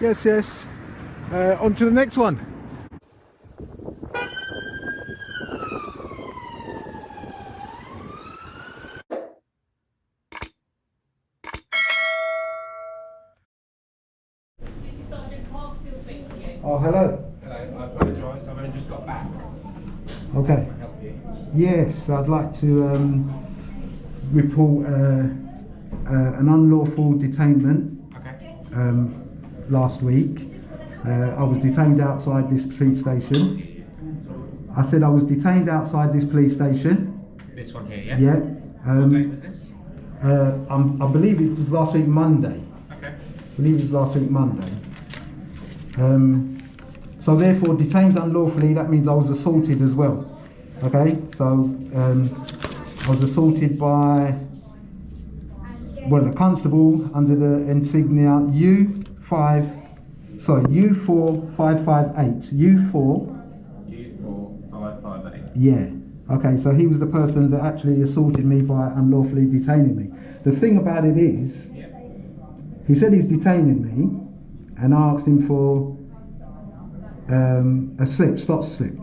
Yes, yes. On to the next one. Sgt Cox will speak to you. Oh, hello. Hello, I apologise, I've only just got back. Okay. Can I help you? Yes, I'd like to report an unlawful detainment Okay. last week. I was detained outside this police station. I said I was detained outside this police station. This one here, yeah? Yeah. What date was this? I believe it was last week Monday. Okay. I believe it was last week Monday. So therefore, detained unlawfully, that means I was assaulted as well. Okay, so I was assaulted by, well, a constable under the insignia U4558. U4558. U4558. Yeah. Okay, so he was the person that actually assaulted me by unlawfully detaining me. The thing about it is, Yeah. he said he's detaining me, and I asked him for a stop slip.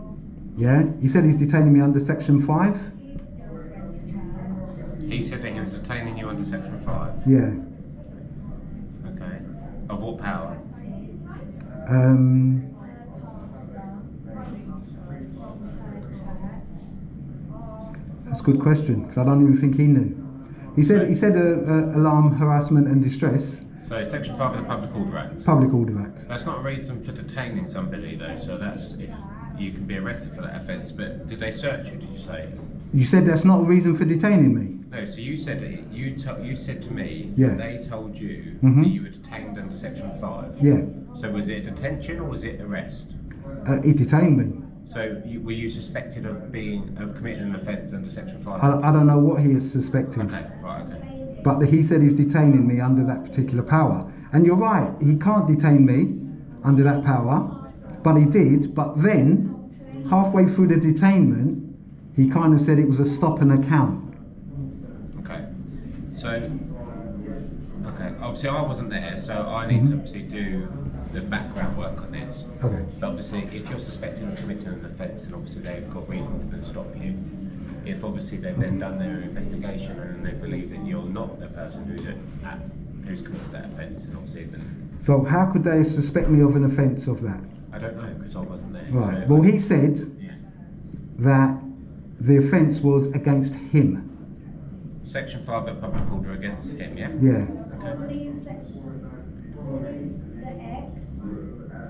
Yeah, he said he's detaining me under section 5. He said that he was detaining you under section 5. Yeah. Okay. Of what power? That's a good question, because I don't even think he knew. He said alarm, harassment and distress. So section 5 of the Public Order Act. Public Order Act. That's not a reason for detaining somebody though, so that's if you can be arrested for that offence, but did they search you, did you say? You said that's not a reason for detaining me. No, so you said you said to me Yeah. that they told you Mhm. that you were detained under section 5. Yeah. So was it a detention or was it arrest? He detained me. So were you suspected of committing an offence under section 5? I don't know what he is suspected. Okay, right, okay. But he said he's detaining me under that particular power. And you're right, he can't detain me under that power, but he did. But then, halfway through the detainment, he kind of said it was a stop and account. Okay. So, okay, obviously I wasn't there, so I need to obviously do the background work on this. Okay. But obviously, if you're suspected of committing an offence, then obviously they've got reason to then stop you. If obviously they've then done their investigation and they believe that you're not the person who's committed that offence, and obviously then So how could they suspect me of an offence of that? I don't know because I wasn't there. Right. So Well, he said yeah. that the offence was against him. Section 5 of Public Order against him, yeah? Yeah. Okay.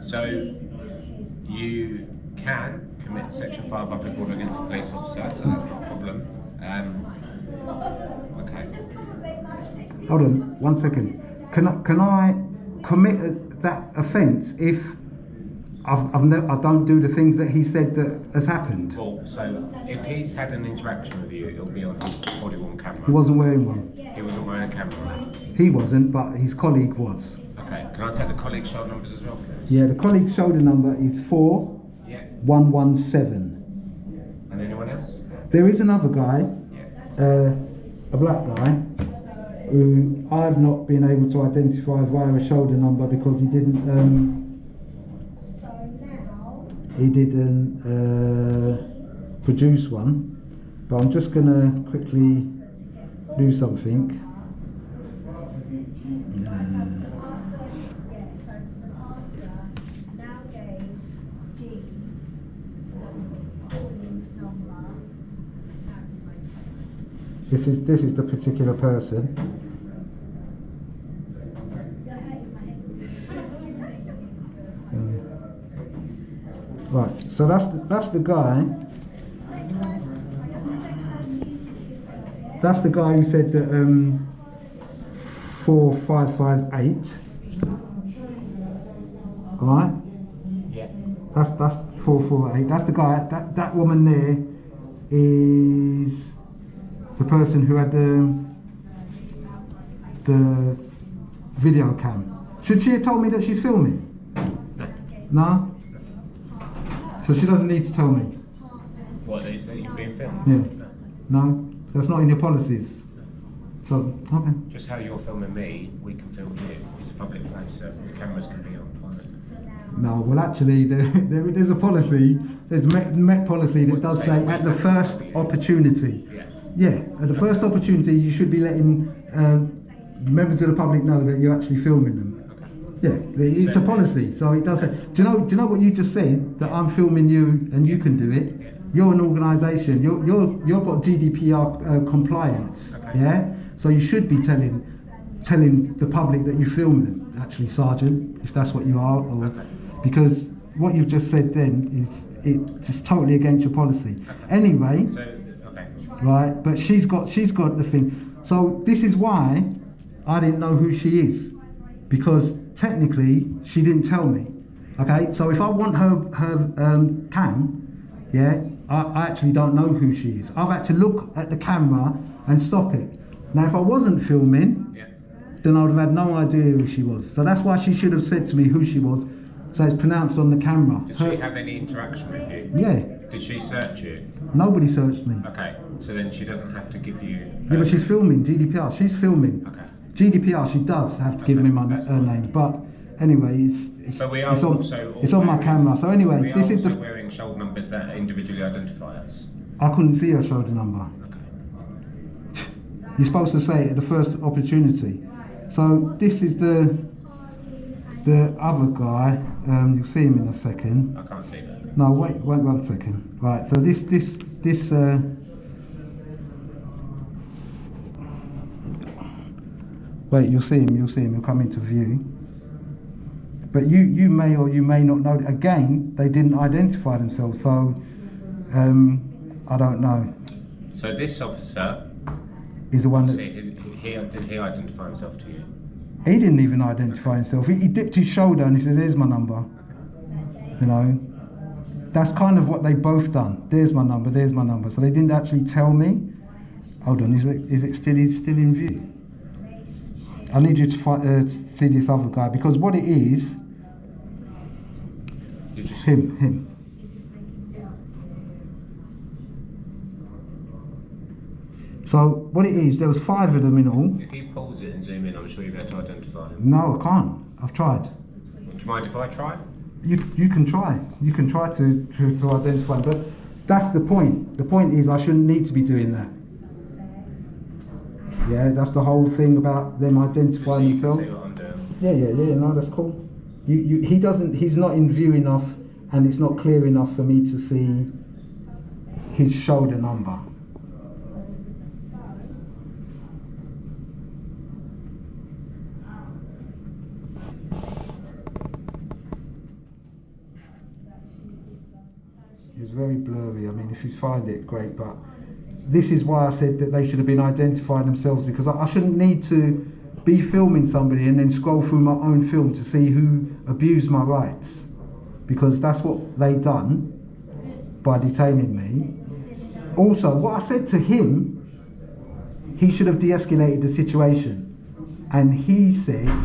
So you can commit Section 5 Public Order against a police officer, so that's not a problem. Okay. Hold on, 1 second. Can I commit that offence if I don't do the things that he said that has happened? Well, so if he's had an interaction with you, it'll be on his body-worn camera. He wasn't wearing one. He wasn't wearing a camera. He wasn't, but his colleague was. Okay. Can I take the colleague's shoulder numbers as well, please? Yeah, the colleague's shoulder number is Yeah. 4117. And anyone else? There is another guy, Yeah. a black guy, who I have not been able to identify via a shoulder number because he didn't produce one. But I'm just gonna quickly do something. This is the particular person. Right, so that's the guy. That's the guy who said that 4558. Alright? Yeah. That's 448. That's the guy. That woman there is the person who had the video cam. Should she have told me that she's filming? No? So she doesn't need to tell me? What, that you're being filmed? Yeah. No? So that's not in your policies? So, okay. Just how you're filming me, we can film you. It's a public place, so the cameras can be on pilot. No, well actually there's a policy, there's Met policy that does say at the first opportunity. Yeah, at the first opportunity you should be letting members of the public know that you're actually filming them. Yeah, it's a policy, so it does say. Do you know what you just said? That I'm filming you and you can do it. You're an organisation. You've got GDPR compliance. Yeah, so you should be telling the public that you film them. Actually, Sergeant, if that's what you are, or because what you've just said then it's totally against your policy. Anyway, right? But she's got the thing. So this is why I didn't know who she is, because technically she didn't tell me. Okay, so if I want her cam, yeah, I actually don't know who she is. I've had to look at the camera and stop it. Now, if I wasn't filming, then I would have had no idea who she was. So that's why she should have said to me who she was. So it's pronounced on the camera. Did she have any interaction with you? Yeah. Did she search you? Nobody searched me. Okay, so then she doesn't have to give you... Yeah, but she's filming, GDPR. She's filming. Okay. GDPR, she does have to give me her name. But anyway, it's on my camera. So anyway, this is the... wearing shoulder numbers that individually identify us. I couldn't see her shoulder number. Okay. You're supposed to say it at the first opportunity. So this is the other guy. You'll see him in a second. I can't see that. No, wait 1 second. Right. So this. Wait, you'll see him. He'll come into view. But you may or you may not know. Again, they didn't identify themselves, so I don't know. So this officer is the one that did he identify himself to you? He didn't even identify himself. He dipped his shoulder and he said, "There's my number." You know, that's kind of what they both done. There's my number. There's my number. So they didn't actually tell me. Hold on, is it still in view? I need you to see this other guy, because what it is, him. So what it is, there was 5 of them in all. If you pause it and zoom in, I'm sure you'll be able to identify them. No, I can't. I've tried. Do you mind if I try? You can try. You can try to identify them, but that's the point. The point is I shouldn't need to be doing that. Yeah, that's the whole thing about them identifying themselves. See what I'm doing. Yeah. No, that's cool. He's not in view enough, and it's not clear enough for me to see his shoulder number. It's very blurry. I mean, if you find it, great, but this is why I said that they should have been identifying themselves, because I shouldn't need to be filming somebody and then scroll through my own film to see who abused my rights, because that's what they done by detaining me. Also, what I said to him, he should have de-escalated the situation, and he said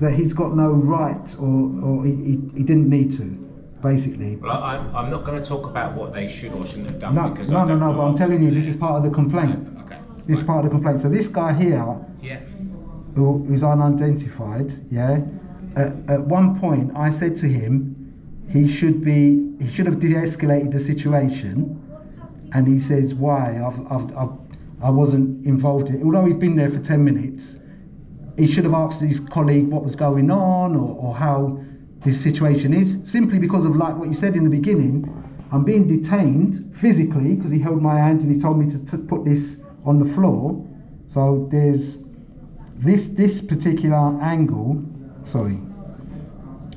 that he's got no right, or he didn't need to, basically. Well, I'm not going to talk about what they should or shouldn't have done. No, but I'm telling you, this is part of the complaint. Okay. This is part of the complaint. So this guy here, who's unidentified, yeah. At one point, I said to him, he should have de-escalated the situation, and he says, "Why? I wasn't involved in it." Although he's been there for 10 minutes, he should have asked his colleague what was going on or how this situation is, simply because of, like what you said in the beginning, I'm being detained physically because he held my hand and he told me to put this on the floor. So there's this particular angle,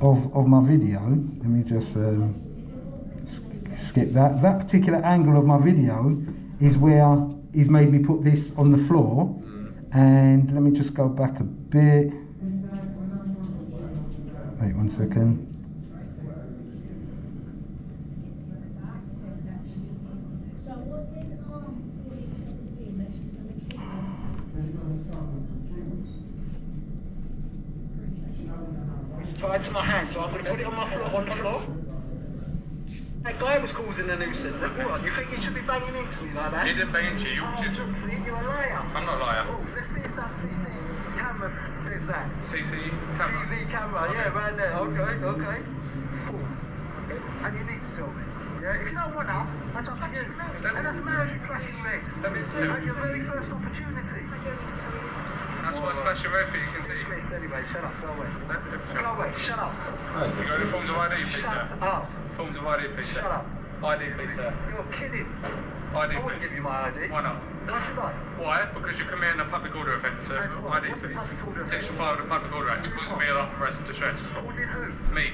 of my video. Let me just skip that. That particular angle of my video is where he's made me put this on the floor. And let me just go back a bit. Wait 1 second. It's tied to my hand, so I'm going to put it on the floor. That guy was causing a nuisance. What? You think he should be banging into me like that? He didn't bang into you. See, you're a liar. I'm not a liar. Oh, let's see if that CC camera says that. CC camera. TV camera, yeah, right there. Okay. Fool. And you need to tell me. Yeah, if you don't want that, that's up to you. And that's marriage flashing red. That's your very first opportunity. That's why it's flashing red for you. You can see. Dismissed anyway, shut up, go away. Go away, shut up. You got any forms of ID, please, Shut sir? up. Forms of ID, please, sir. Shut up. ID, please, sir. You're kidding. ID, I wouldn't please. give you my ID. Why not? Why should I? Why? Because you're committing a public order offence, sir. And what? ID, What's a please. public order offence? Section 5 of the Public Order Act. Causing me alarm, arrest and distress. Causing who? Me.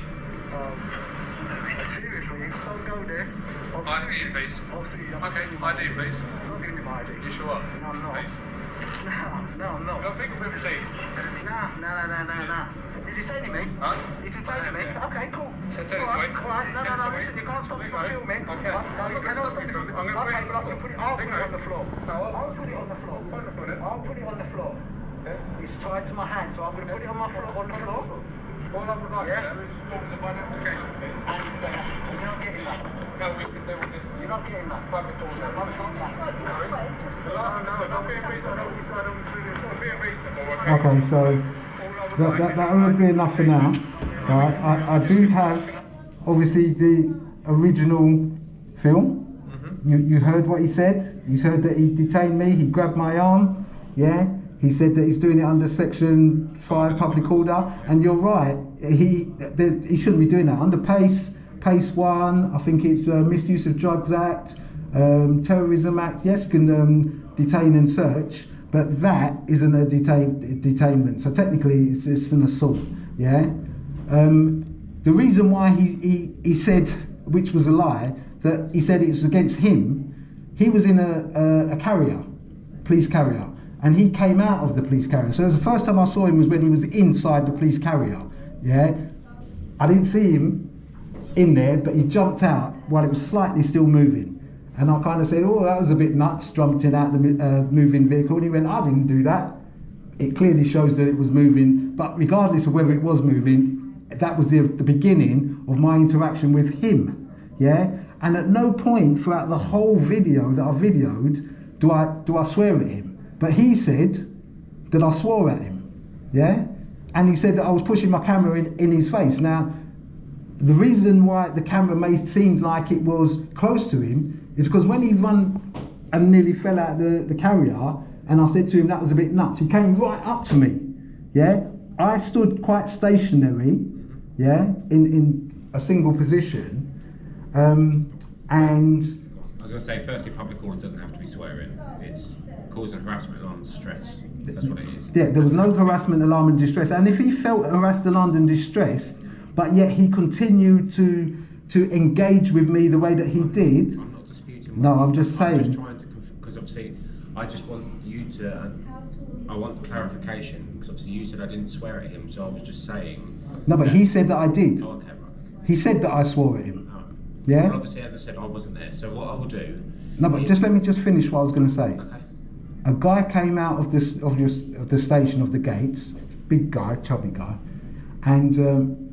Seriously, don't go there. ID, please. I'll see you. Okay, ID, please. I'm not giving you my ID. You sure? No, I'm not. Please. No, I'm not. Your fingerprint receipt. No. You're detaining me? Huh? You're detaining me? Yeah. Okay, cool. So tell us, wait. Alright, no, Tell us, wait. listen, you can't stop me from Okay. filming. Okay. No, you cannot stop me from I'm gonna put Okay, it- but I'm gonna put it, I'll put it on the floor. No, what? I'll put it on the floor. On the floor, then. I'll put it on the floor. It's tied to my hand, so I'm gonna put it on my floor, on the floor. All I would like, Yeah. sir, is forms of identification, please. And you're not getting that. No, we can do all this. You're not getting that. Public order. I'm not that. So don't be unreasonable. Don't be unreasonable, okay? Okay, so that would be enough for now. So I do have obviously the original film. You heard what he said. You heard that he detained me. He grabbed my arm. Yeah. He said that he's doing it under Section 5 public order, and you're right. He shouldn't be doing that under PACE 1. I think it's Misuse of Drugs Act, Terrorism Act. Yes, you can detain and search, but that isn't a detainment. So technically, it's an assault. Yeah. The reason why he said, which was a lie, that he said it's against him. He was in a carrier, police carrier. And he came out of the police carrier. So the first time I saw him was when he was inside the police carrier. Yeah, I didn't see him in there, but he jumped out while it was slightly still moving. And I kind of said, "Oh, that was a bit nuts, jumping out the moving vehicle." And he went, "I didn't do that." It clearly shows that it was moving. But regardless of whether it was moving, that was the beginning of my interaction with him. Yeah, and at no point throughout the whole video that I videoed do I swear at him. But he said that I swore at him, yeah? And he said that I was pushing my camera in his face. Now, the reason why the camera may seem like it was close to him is because when he run and nearly fell out of the carrier, and I said to him that was a bit nuts, he came right up to me, yeah? I stood quite stationary, yeah, in a single position, and... I was going to say, firstly, public order doesn't have to be swearing. It's causing harassment, alarm, and distress. That's what it is. Yeah, there was no harassment, alarm and distress. And if he felt harassed, alarmed and distressed, but yet he continued to engage with me the way that he did... I'm not disputing. No, I'm just saying... I'm just trying to... Because obviously, I just want you to... I want clarification. Because obviously you said I didn't swear at him, so I was just saying... No, but he said that I did. Oh, okay, right. He said that I swore at him. Oh. Yeah? Well, obviously, as I said, I wasn't there. So what I will do... No, but just let me just finish what I was going to say. Okay. A guy came out of the station of the gates, big guy, chubby guy, and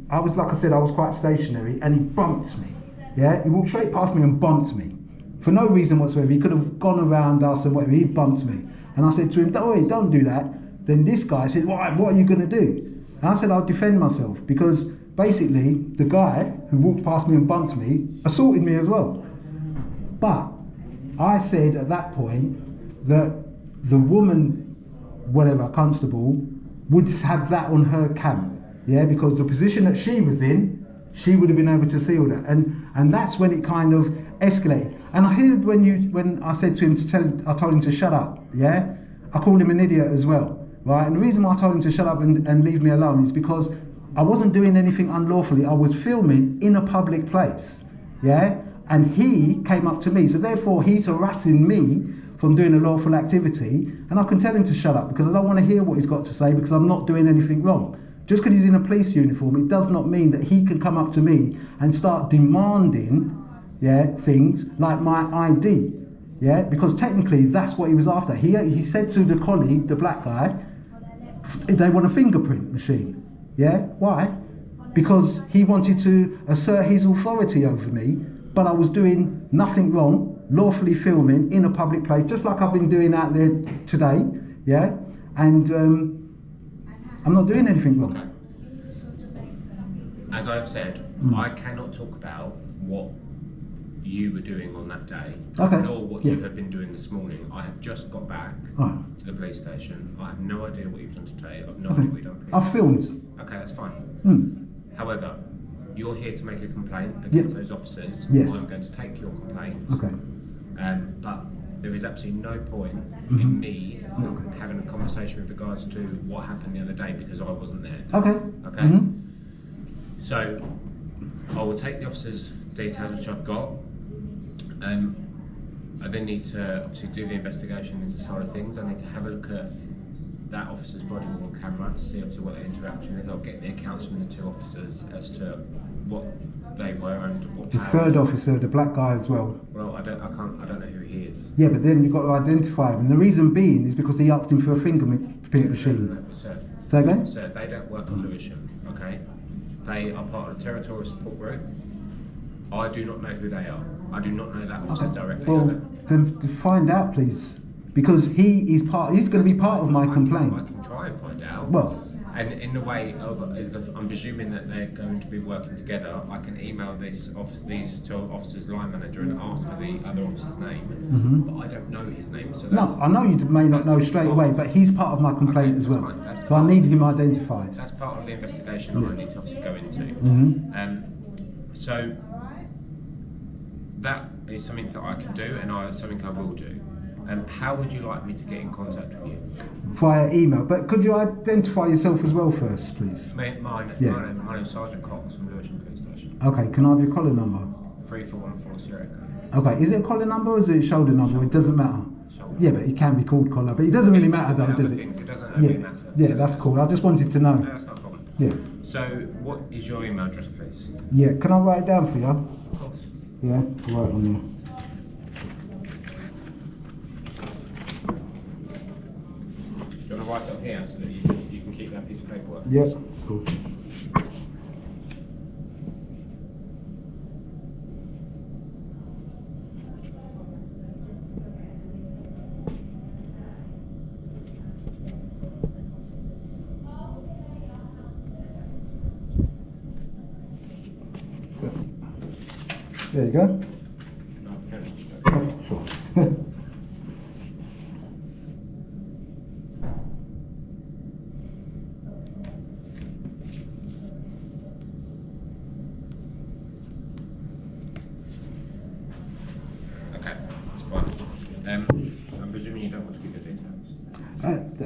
I was, like I said, I was quite stationary, and he bumped me. Yeah, he walked straight past me and bumped me for no reason whatsoever. He could have gone around us and whatever. He bumped me, and I said to him, don't do that." Then this guy said, what are you going to do? And I said, "I'll defend myself," because basically the guy who walked past me and bumped me assaulted me as well. But I said at that point that the woman, whatever, constable, would have that on her cam, yeah, because the position that she was in, she would have been able to see all that, and that's when it kind of escalated. And I heard when I said to him I told him to shut up, yeah, I called him an idiot as well, right? And the reason why I told him to shut up and leave me alone is because I wasn't doing anything unlawfully. I was filming in a public place, yeah, and he came up to me, so therefore he's harassing me from doing a lawful activity, and I can tell him to shut up because I don't want to hear what he's got to say because I'm not doing anything wrong. Just because he's in a police uniform, it does not mean that he can come up to me and start demanding, yeah, things like my ID, yeah, because technically that's what he was after. He said to the colleague, the black guy, they want a fingerprint machine, yeah. Why? Because he wanted to assert his authority over me but I was doing nothing wrong, lawfully filming in a public place, just like I've been doing out there today, yeah? And I'm not doing anything wrong. As I've said, I cannot talk about what you were doing on that day, nor what you have been doing this morning. I have just got back to the police station. I have no idea what you've done today. I have no idea what you've done previously. I've filmed. Okay, that's fine. However, you're here to make a complaint against those officers. Yes. I'm going to take your complaint. Okay. But there is absolutely no point in me having a conversation with regards to what happened the other day because I wasn't there. Okay. Okay. So I will take the officer's details which I've got. I then need to obviously do the investigation into side of things. I need to have a look at that officer's body on camera to see obviously what their interaction is. I'll get the accounts from the two officers as to what they were and what. The third officer, the black guy as well. Well, I don't know who he is. Yeah, but then you've got to identify him, and the reason being is because they asked him for a fingerprint machine. No, sir. Say again? Sir, they don't work on Lewisham, okay? They are part of the territorial support group. I do not know who they are. I do not know that officer directly. Well, then to find out, please, because he's going to be part of my complaint. I can try and find out. Well, and in the way of I'm presuming that they're going to be working together. I can email these two officers' line manager and ask for the other officer's name, but I don't know his name. So no, I know you may not know straight away, but he's part of my complaint as well. So I need him identified. That's part of the investigation that I need to obviously go into. So that is something that I can do, and something I will do. How would you like me to get in contact with you? Via email, but could you identify yourself as well first, please? My name's Sgt Cox from Lewisham Police Station. Okay, can I have your collar number? 34140. Okay, is it a collar number or is it a shoulder number? It doesn't matter. Shoulder. Yeah, but it can be called collar, but it doesn't really matter though, does it? It doesn't really matter. Yeah, that's cool. I just wanted to know. No, that's not a problem. Yeah. So, what is your email address, please? Yeah, can I write it down for you? Of course. Yeah, right on there. Do you want to write it up here so that you can keep that piece of paperwork? Yep, cool. There you go. Sure. Okay, that's fine. I'm presuming you don't want to give your details.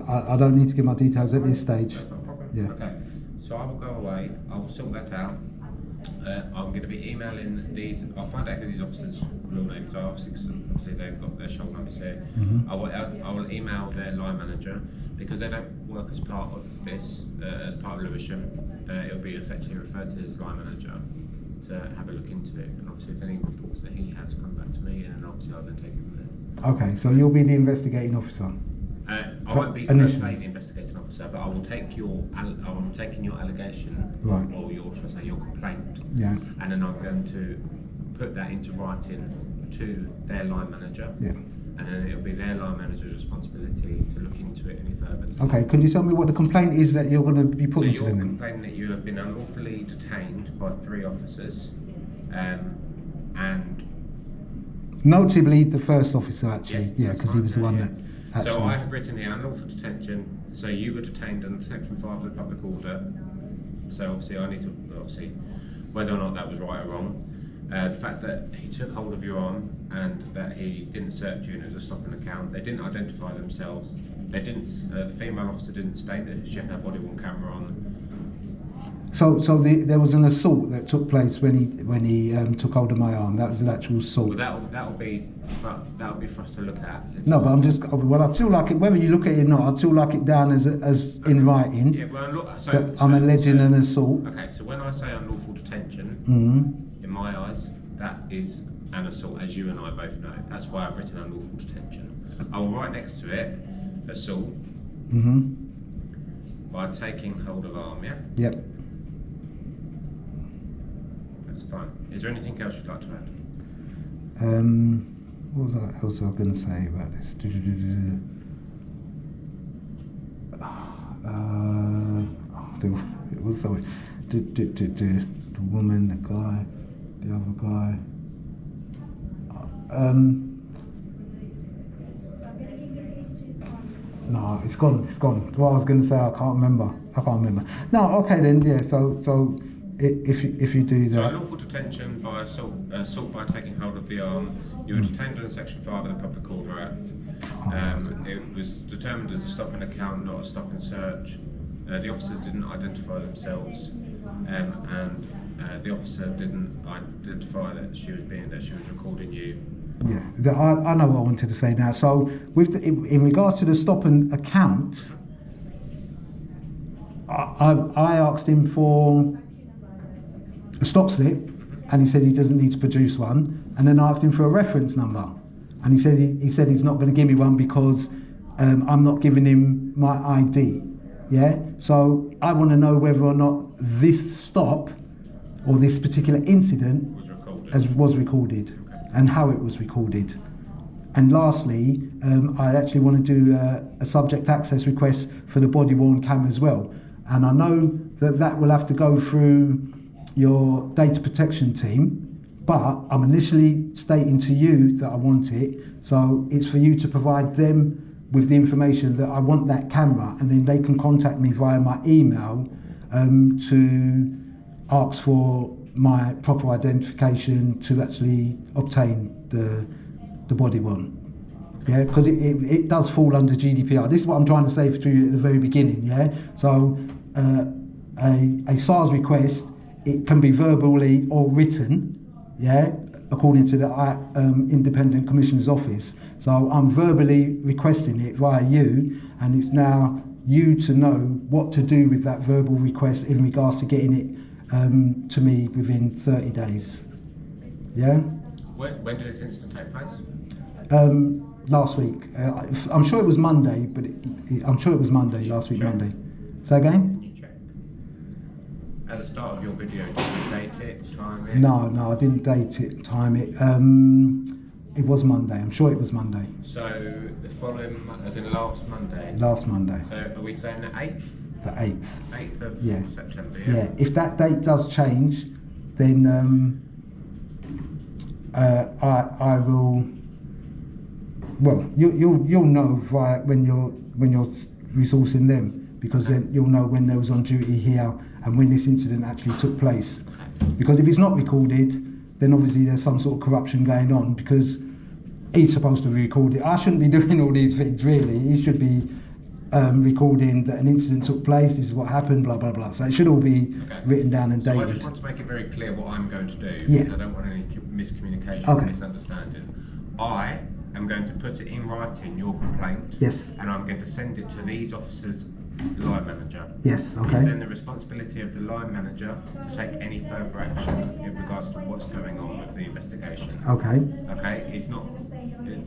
I don't need to give my details at this stage. That's not a problem. Yeah. Okay, so I will go away. I will sort that out. I'm going to be emailing these. I'll find out who these officers' real names are. Obviously they've got their shoulder numbers here. I will email their line manager because they don't work as part of this, as part of Lewisham. It'll be effectively referred to as line manager to have a look into it. And obviously, if any reports that he has come back to me, and then obviously I'll then take it from there. Okay, so you'll be the investigating officer. I won't be personally the investigating officer, but I will take I'm taking your allegation, right, or should I say your complaint, yeah, and then I'm going to put that into writing to their line manager, yeah, and then it'll be their line manager's responsibility to look into it any further. Okay, could you tell me what the complaint is that you're going to be putting to them? You're complaining that you have been unlawfully detained by 3 officers, and notably the first officer actually, yeah, because he was the one that actually. So I have written here unlawful detention. So you were detained under Section 5 of the Public Order. So obviously I need to whether or not that was right or wrong. The fact that he took hold of your arm and that he didn't search you and it was a stop and account. They didn't identify themselves. They didn't. The female officer didn't state that she had her body worn camera on. So there was an assault that took place when he took hold of my arm. That was an actual assault. Well, that'll be for us to look at. No, but I'd still like it. Whether you look at it or not, I'd still like it down as in writing. Yeah, well, look, I'm alleging an assault. Okay, so when I say unlawful detention, in my eyes, that is an assault, as you and I both know. That's why I've written unlawful detention. I will write next to it assault by taking hold of arm. Yeah. Yep. That's fine. Is there anything else you'd like to add? What was I else I was going to say about this? It was something. The woman, the guy, the other guy. No, it's gone. What I was going to say, I can't remember. No, okay then. Yeah. So if you do So that. unlawful detention by assault by taking hold of the arm. You were detained under Section 5 of the Public Order Act. It was determined as a stop and account, not a stop and search. The officers didn't identify themselves, and the officer didn't identify that she was recording you. Yeah, I know what I wanted to say now. So, in regards to the stop and account, I asked him for a stop slip, and he said he doesn't need to produce one. And then I asked him for a reference number, and he said he's not going to give me one because I'm not giving him my ID. Yeah. So I want to know whether or not this stop or this particular incident was recorded. And how it was recorded. And lastly, I actually want to do a subject access request for the body-worn camera as well. And I know that will have to go through your data protection team, but I'm initially stating to you that I want it, so it's for you to provide them with the information that I want that camera, and then they can contact me via my email to ask for my proper identification to actually obtain the body one. Yeah, because it does fall under GDPR. This is what I'm trying to say to you at the very beginning. Yeah, so a SARS request, it can be verbally or written. Yeah, according to the Independent Commissioner's Office. So I'm verbally requesting it via you, and it's now you to know what to do with that verbal request in regards to getting it to me within 30 days. Yeah? When did this incident take place? Last week. I'm sure it was Monday, but I'm sure it was Monday, last week, Monday. Say again? Can you check? At the start of your video, did you date it, time it? No, I didn't date it, time it. It was Monday, I'm sure it was Monday. So the following, as in last Monday? Last Monday. So are we saying the 8th? The 8th. 8th of September, Yeah, if that date does change, then I will. Well, you'll know via when you're resourcing them, because then you'll know when they was on duty here and when this incident actually took place. Because if it's not recorded, then obviously there's some sort of corruption going on, because he's supposed to record it. I shouldn't be doing all these things really. He should be recording that an incident took place, this is what happened, blah blah blah. So it should all be written down and dated. So I just want to make it very clear what I'm going to do. Yeah. I don't want any miscommunication or misunderstanding. I am going to put it in writing, your complaint. Yes. And I'm going to send it to these officers' line manager. Yes, okay. It's then the responsibility of the line manager to take any further action in regards to what's going on with the investigation. Okay. Okay, it's not.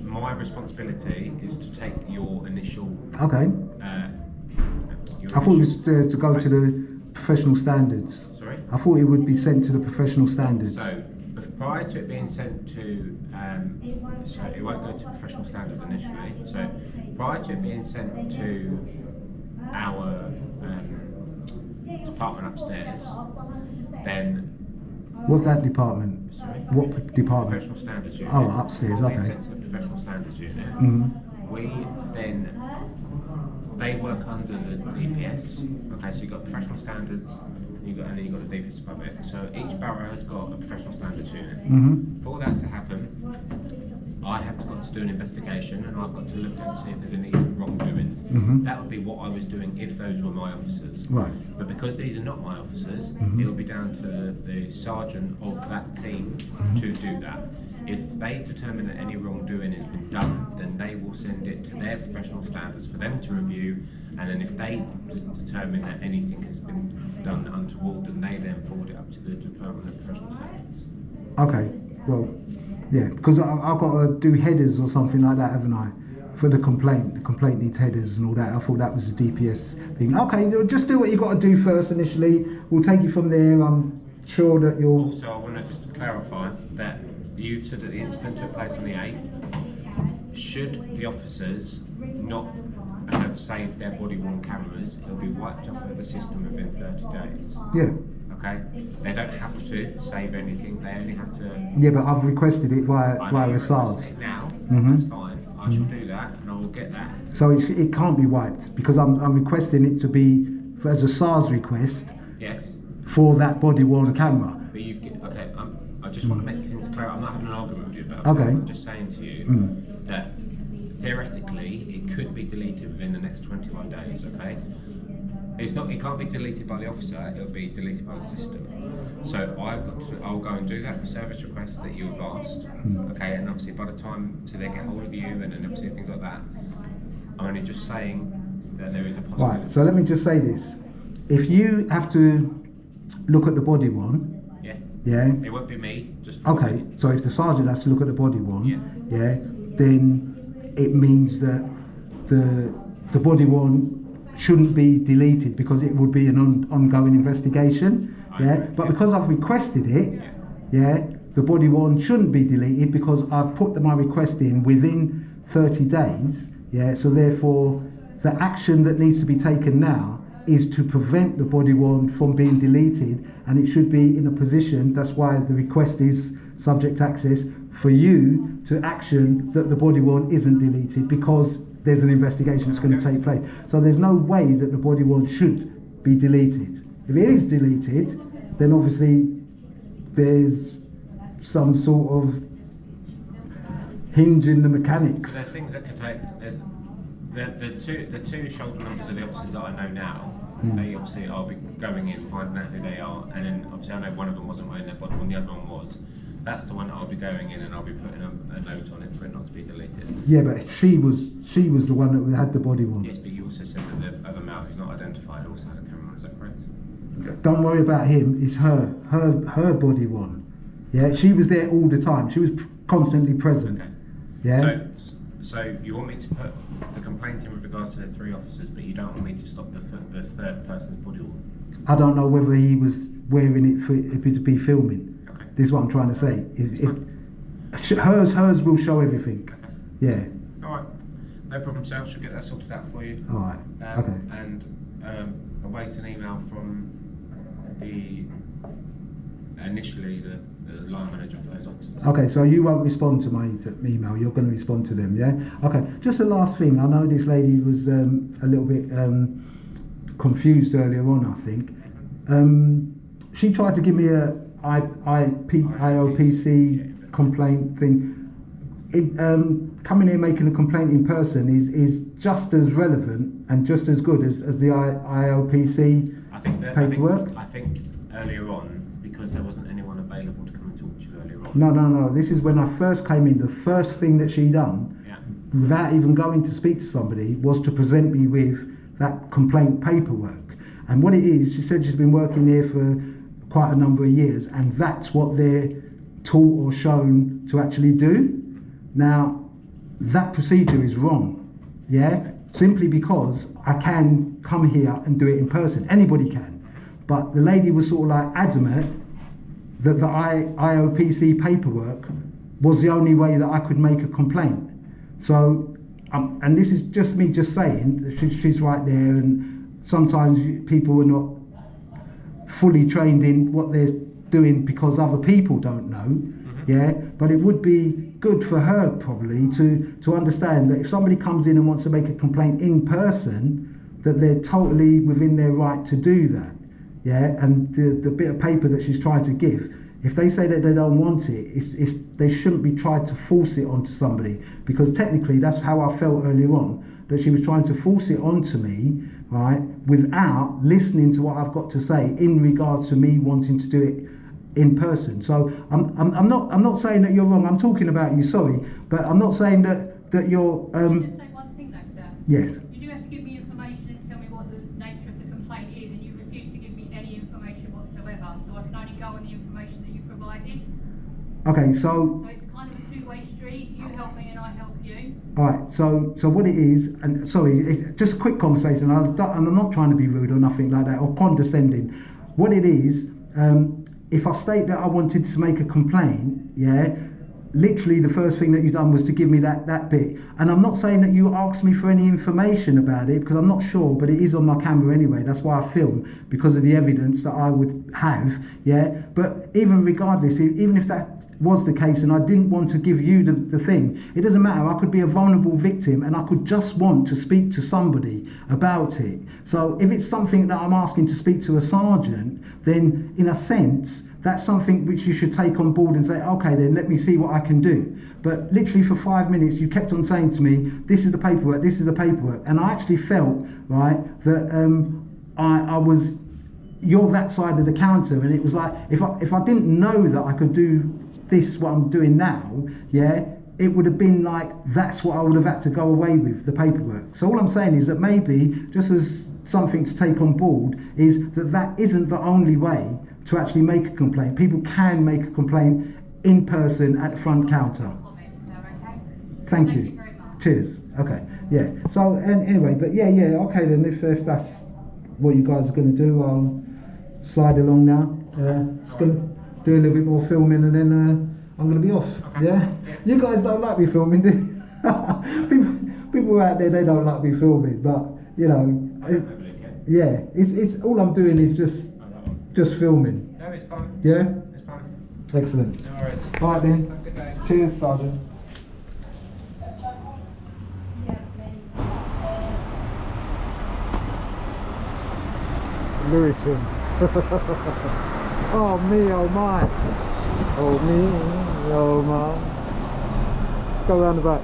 My responsibility is to take your initial. Okay. I thought it was to go to the professional standards. Sorry? I thought it would be sent to the professional standards. So, prior to it being sent to, so it won't go to professional standards initially. So, prior to it being sent to our department upstairs, then. What's that department? Sorry? What department? Professional standards unit. Oh, upstairs. Okay. Being sent to the professional standards unit. Mm-hmm. We then. They work under the DPS. Okay, so you've got professional standards, and then you've got the DPS above it. So each borough has got a professional standards unit. Mm-hmm. For that to happen, I have got to do an investigation, and I've got to look at see if there's any wrongdoings. Mm-hmm. That would be what I was doing if those were my officers. Right. But because these are not my officers, it'll be down to the sergeant of that team to do that. If they determine that any wrongdoing has been done, then they will send it to their professional standards for them to review, and then if they determine that anything has been done untoward, then they then forward it up to the Department of Professional Standards. Okay, well, yeah, because I've got to do headers or something like that, haven't I? For the complaint needs headers and all that. I thought that was a DPS thing. Okay, just do what you got to do first initially. We'll take it from there. I'm sure that you'll. Also, I want to just clarify that You said that the incident took place on the 8th. Should the officers not have saved their body-worn cameras, it'll be wiped off of the system within 30 days. Yeah. Okay? They don't have to save anything, they only have to... Yeah, but I've requested it via a SARS. Now, Mhm. that's fine. I shall do that, and I will get that. So it can't be wiped because I'm requesting it to be as a SARS request Yes. for that body-worn camera. But you've okay. I just want to make things clear. I'm not having an argument with you about it. Okay. I'm just saying to you that theoretically it could be deleted within the next 21 days. Okay. It's not. It can't be deleted by the officer. It'll be deleted by the system. So I'll go and do that service request that you have asked. Okay. And obviously by the time they get hold of you and then obviously things like that, I'm only just saying that there is a possibility. Right. So let me just say this: if you have to look at the body one. Yeah. It won't be me. Just Okay. me. So if the sergeant has to look at the body one, then it means that the body one shouldn't be deleted because it would be an ongoing investigation. But because I've requested it, the body one shouldn't be deleted because I've put my request in within 30 days. So therefore, the action that needs to be taken now is to prevent the body worn from being deleted, and it should be in a position, that's why the request is subject access, for you to action that the body worn isn't deleted because there's an investigation that's going to take place. So there's no way that the body worn should be deleted. If it is deleted, then obviously there's some sort of hinge in the mechanics. So there's things that could take. There's the two shoulder numbers of the officers that I know now. They obviously, I'll be going in, finding out who they are, and then obviously I know one of them wasn't wearing their body one, the other one was. That's the one that I'll be going in, and I'll be putting a note on it for it not to be deleted. Yeah, but she was the one that had the body one. Yes, but you also said that the other male who's not identified also had a camera on. Is that correct? Don't worry about him. It's her body one. Yeah, she was there all the time. She was constantly present. Okay. Yeah. So you want me to put the complaint in with regards to the 3 officers, but you don't want me to stop the third person's body worn? I don't know whether he was wearing it for it to be filming. Okay. This is what I'm trying to say. Hers will show everything. Okay. Yeah. All right. No problem, sir. I shall get that sorted out for you. All right. Okay. And await an email from initially the line manager for those officers. Okay, so you won't respond to my email, you're going to respond to them, yeah? Okay, just the last thing, I know this lady was a little bit confused earlier on, I think. She tried to give me a IOPC complaint thing. Coming here making a complaint in person is just as relevant and just as good as the IOPC paperwork. I think earlier on, because there wasn't anyone available to come and talk to you earlier on. No. This is when I first came in. The first thing that she done, without even going to speak to somebody, was to present me with that complaint paperwork. And what it is, she said she's been working here for quite a number of years, and that's what they're taught or shown to actually do. Now, that procedure is wrong. Simply because I can come here and do it in person. Anybody can. But the lady was sort of like adamant that the IOPC paperwork was the only way that I could make a complaint. So, and this is just me just saying, she's right there, and sometimes people are not fully trained in what they're doing because other people don't know. But it would be good for her probably to understand that if somebody comes in and wants to make a complaint in person, that they're totally within their right to do that. And the bit of paper that she's trying to give, if they say that they don't want it, they shouldn't be trying to force it onto somebody, because technically that's how I felt earlier on, that she was trying to force it onto me, right, without listening to what I've got to say in regards to me wanting to do it in person. So I'm not saying that you're wrong. I'm talking about you, sorry, but I'm not saying that you're. Can I just say one thing though, sir? Yes. You do have to give me information and tell me what the nature of the complaint is, and you refuse to give me any information whatsoever. So I can only go on the information that you provided. Okay, So it's kind of a two-way street. You help me and I help you. all right. So what it is, and sorry, it's just a quick conversation. And I'm not trying to be rude or nothing like that or condescending. What it is. If I state that I wanted to make a complaint, literally the first thing that you've done was to give me that bit. And I'm not saying that you asked me for any information about it, because I'm not sure, but it is on my camera anyway. That's why I film, because of the evidence that I would have, yeah? But even regardless, even if that was the case and I didn't want to give you the thing, it doesn't matter. I could be a vulnerable victim and I could just want to speak to somebody about it. So if it's something that I'm asking to speak to a sergeant, then in a sense, that's something which you should take on board and say, okay, then let me see what I can do. But literally for 5 minutes, you kept on saying to me, this is the paperwork, this is the paperwork. And I actually felt, right, that I was, you're that side of the counter. And it was like, if I didn't know that I could do this, what I'm doing now, yeah, it would have been like, that's what I would have had to go away with, the paperwork. So all I'm saying is that maybe, just as something to take on board, is that isn't the only way to actually make a complaint. People can make a complaint in person at the front counter. Thank you. Very much. Cheers. Okay. Yeah. So and anyway, but yeah. Okay then. If that's what you guys are going to do, I'll slide along now. Just going to do a little bit more filming and then I'm going to be off. Okay. Yeah. You guys don't like me filming, do you? people out there, they don't like me filming, but you know, yeah. It's all I'm doing is just filming. No, it's fine. Yeah. It's fine. Excellent. No worries. All right then. Have a good day. Cheers, Sergeant. Lewisham. Oh me, oh my. Oh me, oh my. Let's go round the back.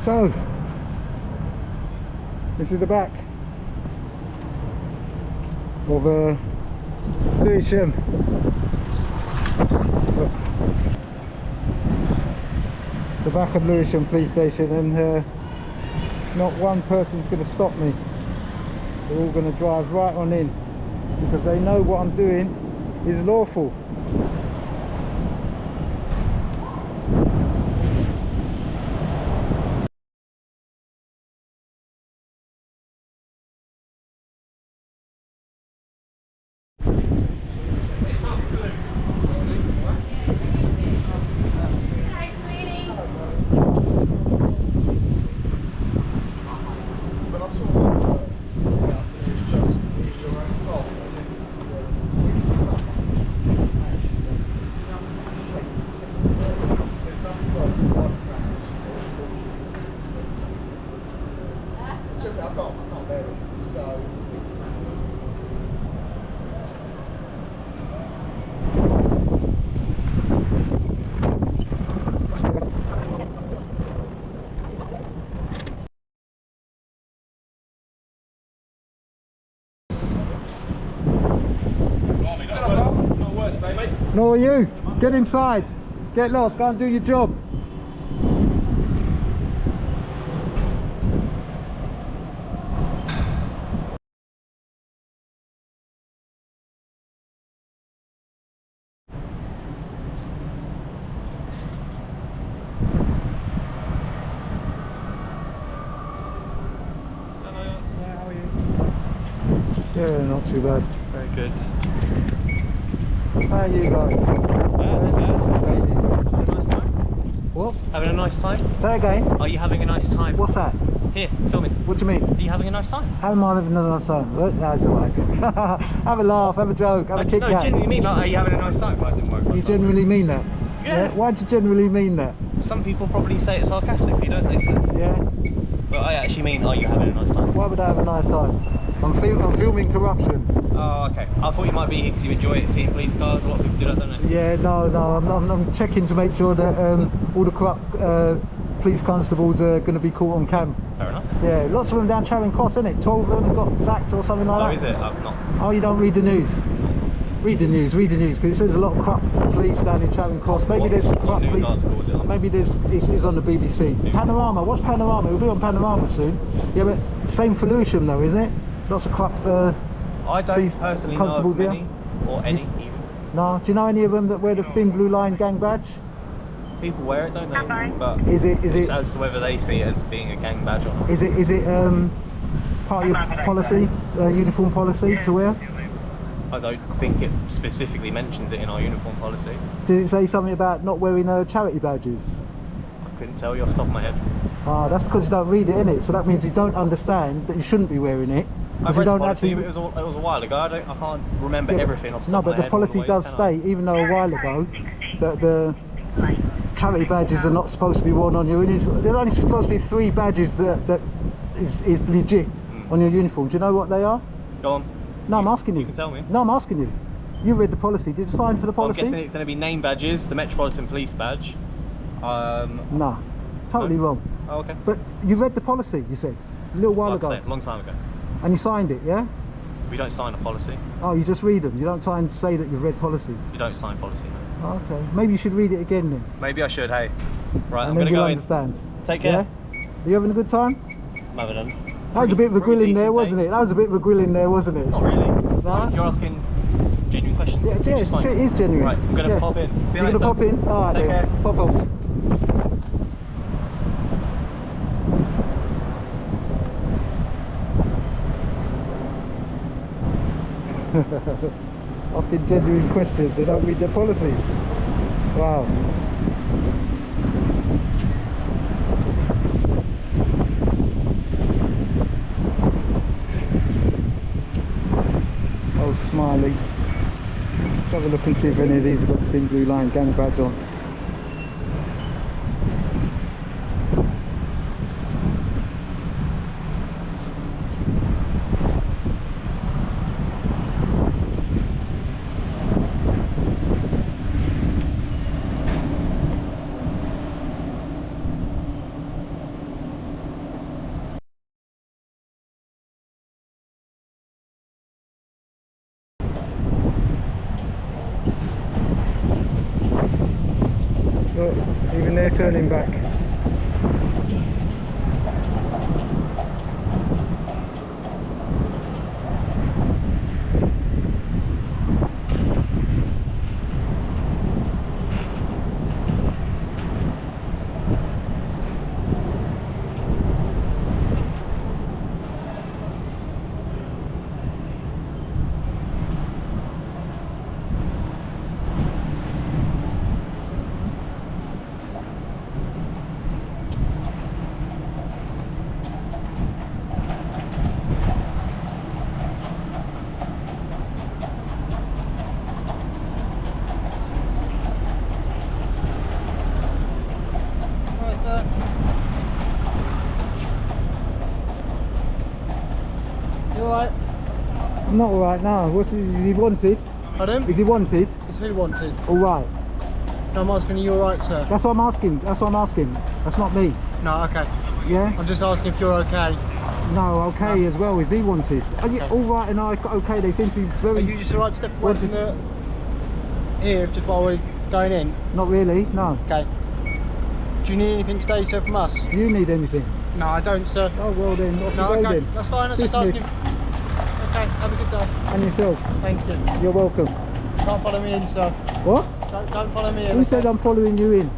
So, this is the back of Lewisham. The back of Lewisham police station, and not one person's going to stop me. They're all going to drive right on in because they know what I'm doing is lawful. Nor are you. Get inside. Get lost. Go and do your job. Yeah, not too bad. Very good. How are you guys? Ladies. Having a nice time? What? Having a nice time? Say again. Are you having a nice time? What's that? Here, filming. What do you mean? Are you having a nice time? How am I living a nice time? That's alright. Have a laugh, have a joke, have a Kit No, Kat. genuinely mean like, are you having a nice time? But I didn't work. You genuinely mean that? Yeah. Why'd you generally mean that? Some people probably say it sarcastically, don't they? So, Yeah. but I actually mean, are you having a nice time? Why would I have a nice time? I'm filming corruption. Oh, okay. I thought you might be here because you enjoy it, seeing police cars. A lot of people do that, don't they? Yeah, no, I'm checking to make sure that all the corrupt police constables are going to be caught on cam. Fair enough. Yeah, lots of them down Charing Cross, isn't it? 12 of them got sacked or something like Oh, that. is it? I've not. Oh, you don't read the news? Read the news, because it says a lot of corrupt police down in Charing Cross. Maybe What- there's what corrupt news police. article is it on? Maybe it's on the BBC. Panorama, watch Panorama, it'll be on Panorama soon. Yeah, but same for Lewisham though, isn't it? Lots of corrupt I don't police personally know of constables here. many, or any even. No, do you know any of them that wear the thin blue line gang badge? People wear it, don't they? But Is it's it as to whether they see it as being a gang badge or not. is it part of your policy, uniform policy to wear? I don't think it specifically mentions it in our uniform policy. Did it say something about not wearing charity badges? I couldn't tell you off the top of my head. Ah, that's because you don't read it, innit? So that means you don't understand that you shouldn't be wearing it. I've You read the don't policy, actually. but it was a while ago. I can't remember everything off the No, top of but my the head. all policy ways, does can I? state, even though a while ago, that the charity badges are not supposed to be worn on your uniform. There's only supposed to be 3 badges that is legit on your uniform. Do you know what they are? Go on. No, I'm asking you. You can tell me. No, I'm asking you. You read the policy. Did you sign for the Well, I'm policy? guessing it's going to be name badges, the Metropolitan Police badge. Nah, totally No? wrong. Oh, okay. But you read the policy, you said, a little while Like I ago. said, a long time ago. And you signed it, yeah? We don't sign a policy. Oh, you just read them. You don't sign to say that you've read policies. You don't sign policy, no. Oh, okay. Maybe you should read it again then. Maybe I should, hey. Right, I'm And going then to you'll go in. understand. Take care. Yeah? Are you having a good time? Never done. That was a bit of a Pretty grilling there, decent wasn't day. it? That was a bit of a grilling there, wasn't it? Not really. No? You're asking genuine questions. Yeah, which yeah, is fine. it is genuine. Right, I'm going to Yeah. pop in. See you You're later. going to pop in? Alright Take then. care. Pop off. Asking genuine questions, they don't read their policies. Wow. Oh, Smiley. Let's have a look and see if any of these have got the thin blue line gang badge on. Look, even they're turning back. You alright? I'm not alright now. Is he wanted? Pardon? Is he wanted? It's who wanted. Alright. No, I'm asking you alright, sir? That's what I'm asking. That's what I'm asking. That's not me. No, okay. Yeah? I'm just asking if you're okay. No, okay as well. Is he wanted? Are you Okay. alright and I okay? They seem to be Are very... you just alright to step away from the... here, just while we're going in? Not really, no. Okay. Do you need anything today, sir, from us? Do you need anything? No, I don't, sir. Oh, well then, off No, you go okay. then. That's fine, I was just Dismissed. asking. Okay, have a good day. And yourself. Thank you. You're welcome. Don't follow me in, sir. What? Don't follow me in. Who okay? said I'm following you in?